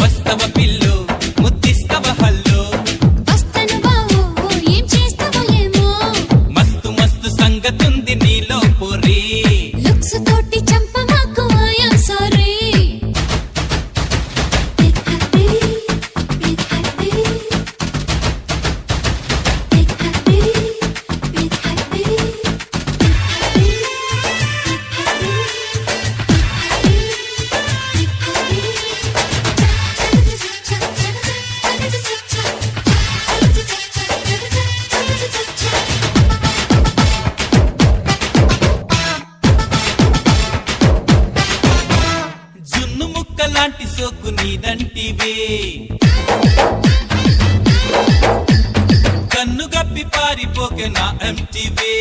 వస్తవ పిల్లు ముద్దిస్తవ హల్లు వస్తను బావో ఏం చేస్తావో ఏమో మస్తు మస్తు సంగతుంది నీలో పొరి లుక్స్ తోటి చంప మాకు ఐయామ్ సారీ జున్ను ముక్క లాంటి సోకు నీదంటివే కన్ను గప్పి పారిపోకే నా ఎంటివే